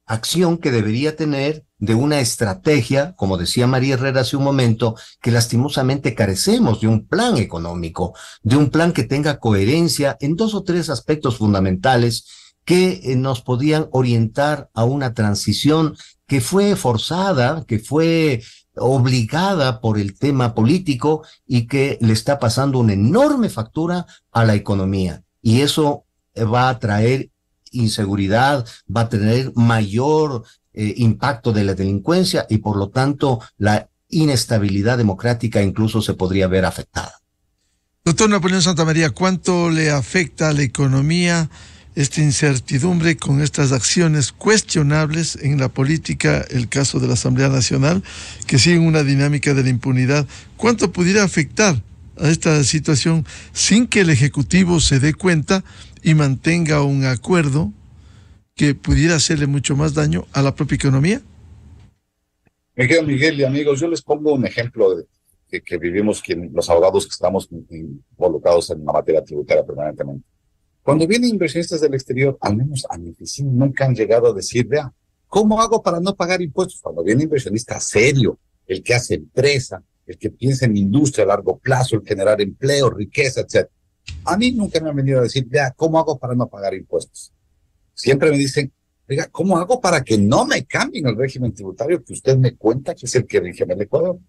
acción que debería tener de una estrategia, como decía María Herrera hace un momento, que lastimosamente carecemos de un plan económico, de un plan que tenga coherencia en 2 o 3 aspectos fundamentales que nos podían orientar a una transición que fue forzada, que fue obligada por el tema político y que le está pasando una enorme factura a la economía. Y eso va a traer inseguridad, va a tener mayor impacto de la delincuencia y por lo tanto la inestabilidad democrática incluso se podría ver afectada. Doctor Napoleón Santamaría, ¿cuánto le afecta a la economía esta incertidumbre con estas acciones cuestionables en la política, el caso de la Asamblea Nacional, que siguen una dinámica de la impunidad? ¿Cuánto pudiera afectar a esta situación sin que el Ejecutivo se dé cuenta y mantenga un acuerdo que pudiera hacerle mucho más daño a la propia economía? Miguel y amigos, yo les pongo un ejemplo que vivimos los abogados que estamos involucrados en la materia tributaria permanentemente. Cuando vienen inversionistas del exterior, al menos a mi oficina, nunca han llegado a decir, vea, ¿cómo hago para no pagar impuestos? Cuando viene inversionista serio, el que hace empresa, el que piensa en industria a largo plazo, el generar empleo, riqueza, etc. A mí nunca me han venido a decir, vea, ¿cómo hago para no pagar impuestos? Siempre me dicen, oiga, ¿cómo hago para que no me cambien el régimen tributario que usted me cuenta que es el que rige en el Ecuador?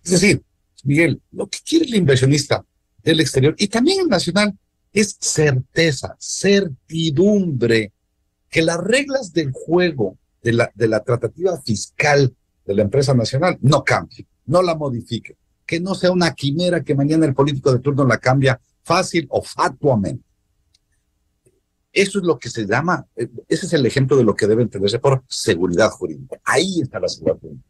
Es decir, Miguel, lo que quiere el inversionista del exterior y también el nacional es certeza, certidumbre, que las reglas del juego de la tratativa fiscal de la empresa nacional no cambien, no la modifiquen, que no sea una quimera que mañana el político de turno la cambia fácil o fatuamente. Eso es lo que se llama, ese es el ejemplo de lo que debe entenderse por seguridad jurídica. Ahí está la seguridad jurídica.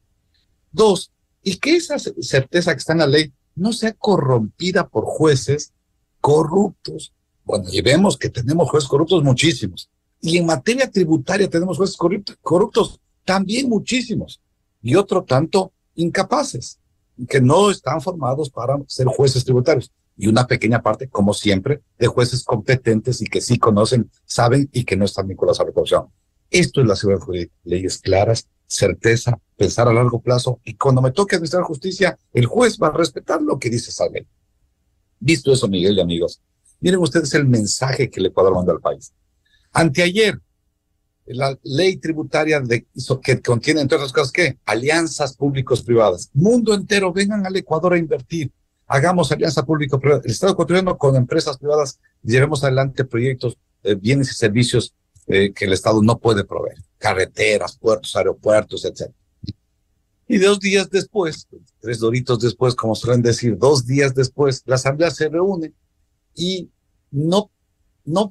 2, y que esa certeza que está en la ley no sea corrompida por jueces corruptos. Bueno, y vemos que tenemos jueces corruptos muchísimos. Y en materia tributaria tenemos jueces corruptos también muchísimos. Y otro tanto incapaces, que no están formados para ser jueces tributarios. Y una pequeña parte, como siempre, de jueces competentes y que sí conocen, saben y que no están vinculados a la corrupción. Esto es la seguridad jurídica. Leyes claras, certeza, pensar a largo plazo. Y cuando me toque administrar justicia, el juez va a respetar lo que dice esa ley. Visto eso, Miguel y amigos, miren ustedes el mensaje que el Ecuador manda al país. Anteayer, la ley tributaria que contiene, entre otras cosas, ¿qué? Alianzas públicos-privadas. Mundo entero, vengan al Ecuador a invertir. Hagamos alianza público-privada. El Estado ecuatoriano con empresas privadas, llevemos adelante proyectos, bienes y servicios que el Estado no puede proveer. Carreteras, puertos, aeropuertos, etc. Y 2 días después, 3 doritos después, como suelen decir, 2 días después, la Asamblea se reúne y no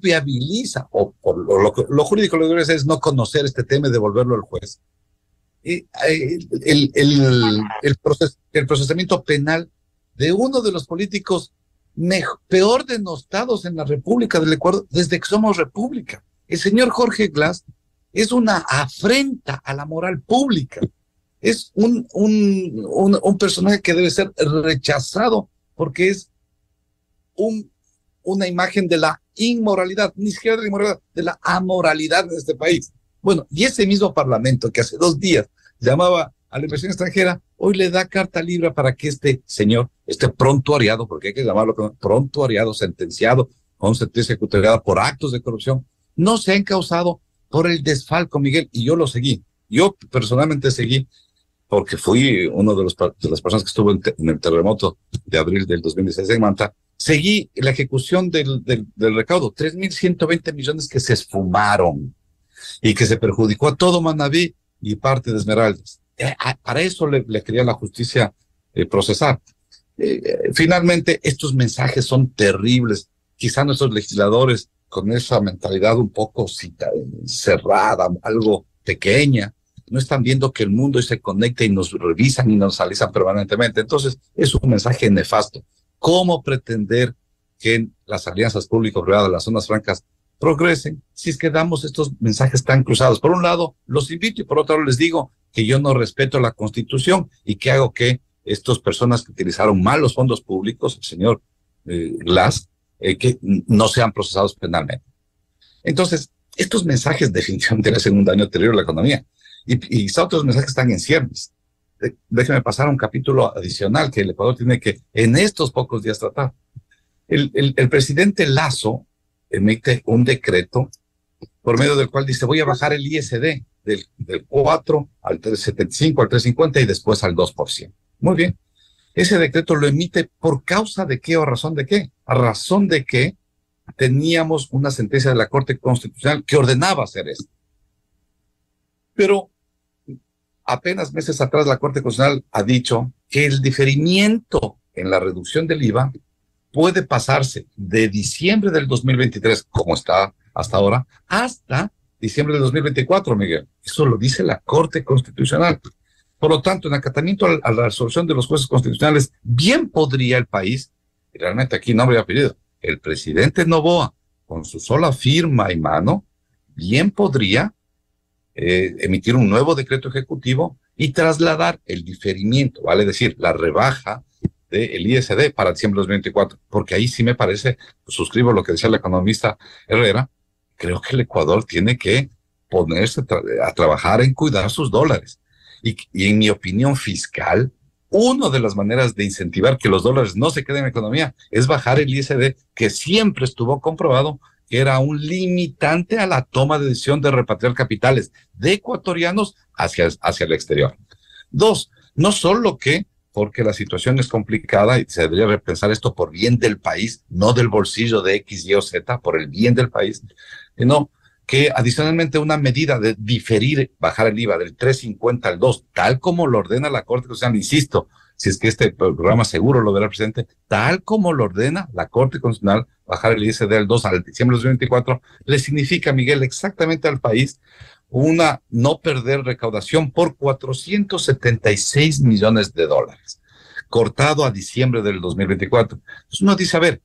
viabiliza, o por lo jurídico lo que debe hacer es no conocer este tema y devolverlo al juez. El procesamiento penal de uno de los políticos peor denostados en la República del Ecuador desde que somos república. El señor Jorge Glass es una afrenta a la moral pública. Es un personaje que debe ser rechazado porque es una imagen de la inmoralidad, ni siquiera de la inmoralidad, de la amoralidad de este país. Bueno, y ese mismo parlamento que hace 2 días llamaba a la inversión extranjera, hoy le da carta libre para que este señor, este prontuariado, porque hay que llamarlo prontuariado, sentenciado con sentencia ejecutoriada por actos de corrupción, no sea encausado por el desfalco, Miguel, y yo lo seguí. Yo personalmente seguí, porque fui uno de las personas que estuvo en el terremoto de abril del 2016 en Manta. Seguí la ejecución del recaudo, 3.120 millones que se esfumaron y que se perjudicó a todo Manabí y parte de Esmeraldas. Para eso le quería la justicia procesar. Finalmente, estos mensajes son terribles. Quizá nuestros legisladores, con esa mentalidad un poco cerrada, algo pequeña, no están viendo que el mundo se conecta y nos revisan y nos analizan permanentemente. Entonces, es un mensaje nefasto. ¿Cómo pretender que las alianzas público-privadas, las zonas francas, progresen si es que damos estos mensajes tan cruzados? Por un lado, los invito y por otro lado les digo que yo no respeto la Constitución y que hago que estas personas que utilizaron mal los fondos públicos, el señor Glass, que no sean procesados penalmente. Entonces, estos mensajes definitivamente le hacen un daño terrible a la economía. Y otros mensajes están en ciernes. Déjeme pasar a un capítulo adicional que el Ecuador tiene que en estos pocos días tratar. El presidente Lasso emite un decreto por medio del cual dice: voy a bajar el ISD del 4 al 3,75 al 3,50 y después al 2%. Muy bien. Ese decreto lo emite ¿por causa de qué o a razón de qué? A razón de que teníamos una sentencia de la Corte Constitucional que ordenaba hacer esto. Pero apenas meses atrás la Corte Constitucional ha dicho que el diferimiento en la reducción del IVA puede pasarse de diciembre del 2023, como está hasta ahora, hasta diciembre del 2024, Miguel. Eso lo dice la Corte Constitucional. Por lo tanto, en acatamiento a la resolución de los jueces constitucionales, bien podría el país, y realmente aquí nombre y apellido, el presidente Noboa, con su sola firma y mano, bien podría emitir un nuevo decreto ejecutivo y trasladar el diferimiento, vale decir, la rebaja del ISD para diciembre de 2024, porque ahí sí me parece, suscribo lo que decía el economista Herrera, creo que el Ecuador tiene que ponerse a trabajar en cuidar sus dólares. Y en mi opinión fiscal, una de las maneras de incentivar que los dólares no se queden en la economía es bajar el ISD, que siempre estuvo comprobado que era un limitante a la toma de decisión de repatriar capitales de ecuatorianos hacia el exterior. Dos, no solo que, porque la situación es complicada y se debería repensar esto por bien del país, no del bolsillo de X, Y o Z, por el bien del país, sino que adicionalmente una medida de diferir, bajar el IVA del 3.50 al 2, tal como lo ordena la Corte Constitucional, insisto, si es que este programa seguro lo verá el presidente, tal como lo ordena la Corte Constitucional, bajar el ISD del 2 al diciembre de 2024, le significa, Miguel, exactamente al país una no perder recaudación por 476 millones de dólares, cortado a diciembre del 2024. Entonces uno dice, a ver,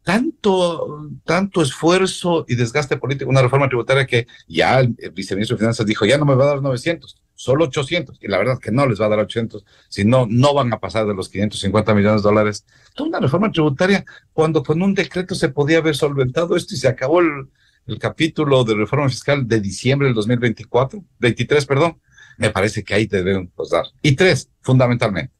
tanto esfuerzo y desgaste político, una reforma tributaria que ya el viceministro de Finanzas dijo, ya no me va a dar 900, solo 800, y la verdad es que no les va a dar 800, si no, no van a pasar de los 550 millones de dólares. Toda una reforma tributaria, cuando con un decreto se podía haber solventado esto y se acabó el capítulo de reforma fiscal de diciembre del 23, me parece que ahí deben dar. Y tres, fundamentalmente,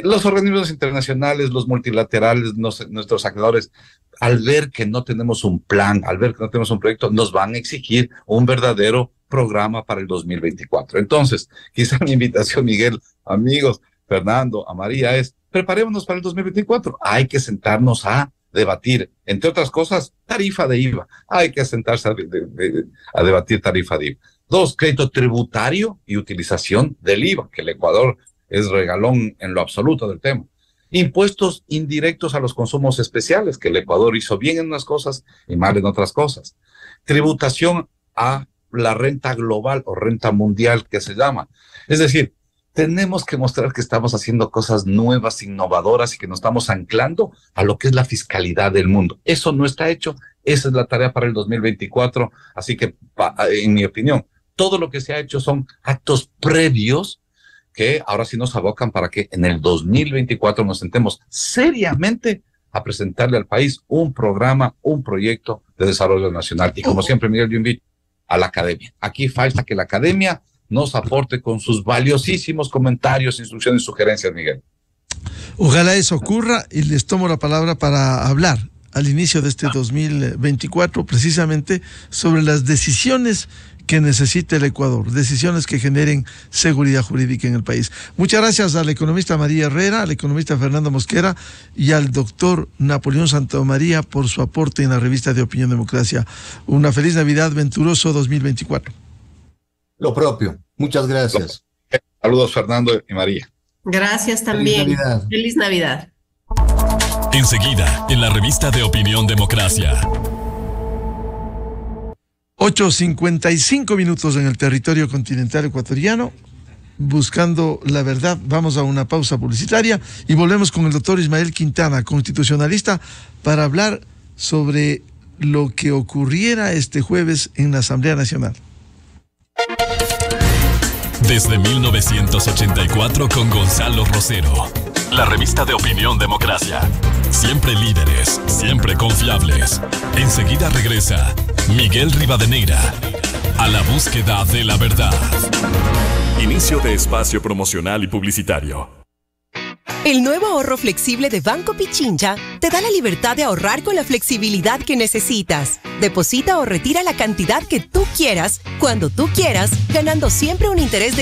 los organismos internacionales, los multilaterales, nuestros acreedores, al ver que no tenemos un plan, al ver que no tenemos un proyecto, nos van a exigir un verdadero programa para el 2024. Entonces, quizá mi invitación, Miguel, amigos, Fernando, a María, es preparémonos para el 2024. Hay que sentarnos a debatir, entre otras cosas, tarifa de IVA. Hay que sentarse a debatir tarifa de IVA. Dos, crédito tributario y utilización del IVA, que el Ecuador es regalón en lo absoluto del tema. Impuestos indirectos a los consumos especiales, que el Ecuador hizo bien en unas cosas y mal en otras cosas. Tributación a la renta global o renta mundial que se llama. Es decir, tenemos que mostrar que estamos haciendo cosas nuevas, innovadoras y que nos estamos anclando a lo que es la fiscalidad del mundo. Eso no está hecho, esa es la tarea para el 2024. Así que, en mi opinión, todo lo que se ha hecho son actos previos que ahora sí nos abocan para que en el 2024 nos sentemos seriamente a presentarle al país un programa, un proyecto de desarrollo nacional. Y como siempre, Miguel, yo invito a la academia. Aquí falta que la academia nos aporte con sus valiosísimos comentarios, instrucciones y sugerencias, Miguel. Ojalá eso ocurra y les tomo la palabra para hablar al inicio de este 2024, precisamente sobre las decisiones que necesita el Ecuador, decisiones que generen seguridad jurídica en el país. Muchas gracias al economista María Herrera, al economista Fernando Mosquera y al doctor Napoleón Santamaría por su aporte en la revista de Opinión Democracia. Una feliz Navidad, venturoso 2024. Lo propio. Muchas gracias. Saludos, Fernando y María. Gracias también. Feliz Navidad. Feliz Navidad. Enseguida, en la revista de Opinión Democracia. 8:55 minutos en el territorio continental ecuatoriano. Buscando la verdad, vamos a una pausa publicitaria y volvemos con el doctor Ismael Quintana, constitucionalista, para hablar sobre lo que ocurriera este jueves en la Asamblea Nacional. Desde 1984 con Gonzalo Rosero. La revista de Opinión Democracia. Siempre líderes, siempre confiables. Enseguida regresa Miguel Rivadeneira a la búsqueda de la verdad. Inicio de espacio promocional y publicitario. El nuevo ahorro flexible de Banco Pichincha te da la libertad de ahorrar con la flexibilidad que necesitas. Deposita o retira la cantidad que tú quieras, cuando tú quieras, ganando siempre un interés de